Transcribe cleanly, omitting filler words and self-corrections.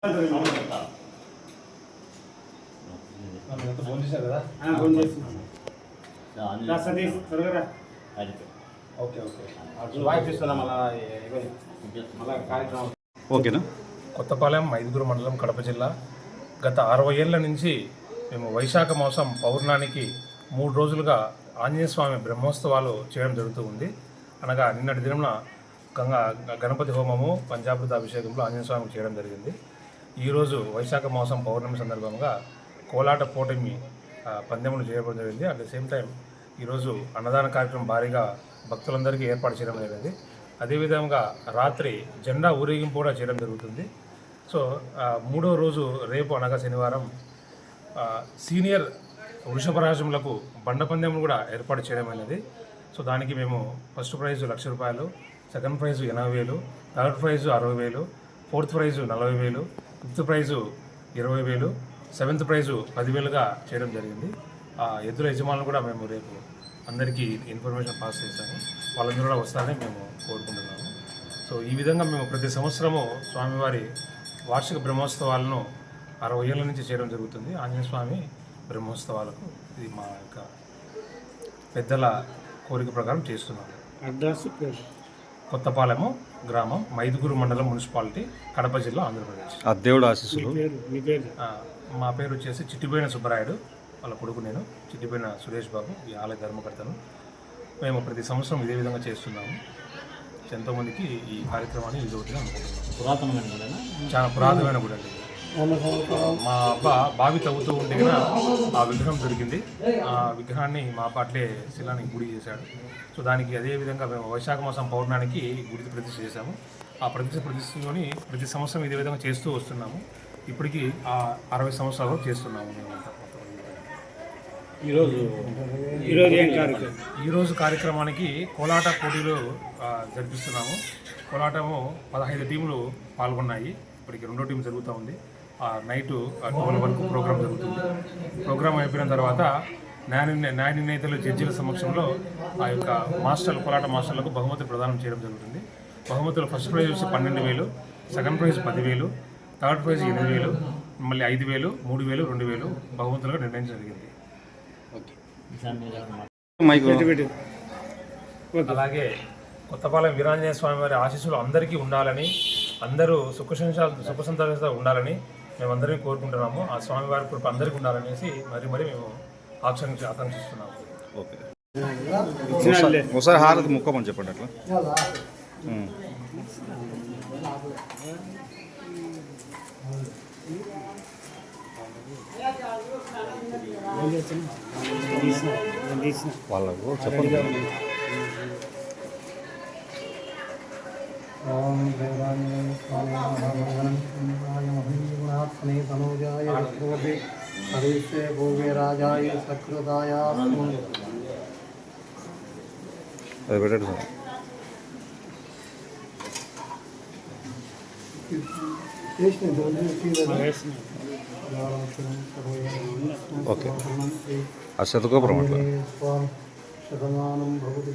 ఓకేనా. కొత్తపాలెం మైదుగురు మండలం కడప జిల్లా. గత 60 ఏళ్ల నుంచి మేము వైశాఖ మాసం పౌర్ణానికి 3 రోజులుగా ఆంజనేయ స్వామి బ్రహ్మోత్సవాలు చేయడం జరుగుతూ ఉంది. అనగా నిన్నటి దినమున గణపతి హోమము పంచామృత అభిషేకంలో ఆంజనేయ స్వామికి చేయడం జరిగింది. ఈరోజు వైశాఖ మాసం పౌర్ణమి సందర్భంగా కోలాట పోటమి పందెములు చేయడం జరిగింది. అట్ ద సేమ్ టైం ఈరోజు అన్నదాన కార్యక్రమం భారీగా భక్తులందరికీ ఏర్పాటు చేయడం జరిగింది. అదేవిధంగా రాత్రి జెండా ఊరేగింపు కూడా చేయడం జరుగుతుంది. సో మూడో రోజు రేపు అనగా శనివారం సీనియర్ వృషభరాజములకు బండ పందెం కూడా ఏర్పాటు చేయడం అనేది. సో దానికి మేము first prize ₹1,00,000, second prize 80,000, third prize 60,000, fourth prize 40,000, fifth prize 20,000, seventh prize 10,000గా చేయడం జరిగింది. ఎద్దుల యజమానులు కూడా మేము రేపు అందరికీ ఇన్ఫర్మేషన్ పాస్ చేశాము. వాళ్ళందరూ కూడా వస్తారని మేము కోరుకుంటున్నాము. సో ఈ విధంగా మేము ప్రతి సంవత్సరము స్వామివారి వార్షిక బ్రహ్మోత్సవాలను 60 ఏళ్ళ నుంచి చేయడం జరుగుతుంది. ఆంజనేయ స్వామి బ్రహ్మోత్సవాలకు ఇది మా యొక్క పెద్దల కోరిక ప్రకారం చేస్తున్నాము. అడ్రస్ కొత్తపాలెము గ్రామం, మైదుగురు మండలం, మున్సిపాలిటీ, కడప జిల్లా, ఆంధ్రప్రదేశ్. దేవుడు ఆశీస్సులు. మా పేరు వచ్చేసి చిట్టిపోయిన సుబ్బరాయుడు, వాళ్ళ కొడుకు నేను చిట్టిపోయిన సురేష్ బాబు, ఈ ఆలయ ధర్మకర్తను. మేము ప్రతి సంవత్సరం ఇదే విధంగా చేస్తున్నాము. ఎంతోమందికి ఈ కార్యక్రమాన్ని యూజ్ అవుతుంది అనుకుంటున్నాము. చాలా పురాతనమైన గుడి అండి. మా అబ్బా బావి తవ్వుతూ ఉంటే కన్నా ఆ విగ్రహం దొరికింది. ఆ విగ్రహాన్ని మా అబ్బా అట్లే శిలానికి గుడి చేశాడు. సో దానికి అదేవిధంగా మేము వైశాఖ మాసం పౌర్ణానికి గుడి ప్రతిష్ఠ చేశాము. ఆ ప్రతిష్టలోని ప్రతి సంవత్సరం ఇదే విధంగా చేస్తూ వస్తున్నాము. ఇప్పటికీ 60 సంవత్సరాలు చేస్తున్నాము మేమంతా. ఈరోజు కార్యక్రమానికి కోలాట పోటీలు జరిపిస్తున్నాము. కోలాటము 15 టీములు పాల్గొన్నాయి. ఇప్పటికి 2వ టీం జరుగుతూ ఉంది. నైటు 12 వరకు ప్రోగ్రాం జరుగుతుంది. ప్రోగ్రాం అయిపోయిన తర్వాత న్యాయ నిర్ణేతలు జడ్జీల సమక్షంలో ఆ యొక్క కోలాట మాస్టర్లకు బహుమతులు ప్రదానం చేయడం జరుగుతుంది. బహుమతులు ఫస్ట్ ప్రైజ్ వచ్చి 12,000, సెకండ్ ప్రైజ్ 10,000, థర్డ్ ప్రైజ్ 8,000, మళ్ళీ 5,000, 3,000, 2,000 బహుమతులుగా నిర్ణయించడం జరిగింది. అలాగే కొత్తపాలెం వీరాంజనేయ స్వామి వారి ఆశీస్సులు అందరికీ ఉండాలని, అందరూ సుఖ సంతోషంతో ఉండాలని మేమందరికీ కోరుకుంటున్నాము. ఆ స్వామివారి కృప అందరికీ ఉండాలనేసి మరి మేము ఆకాంక్షిస్తున్నాము. ఓకే, ఒకసారి హారతి ముక్కమని చెప్పండి అట్లా. వాళ్ళకు చెప్పండి. ఓం దేవాయ స్వామి తనోజాయ విష్ణువే హరిషే భోగే రాజాయ సకృతాయ. అది పెట్టండి సార్. ఓకే, ఆ శతకోపురం అట్లా. శతమానం భవతి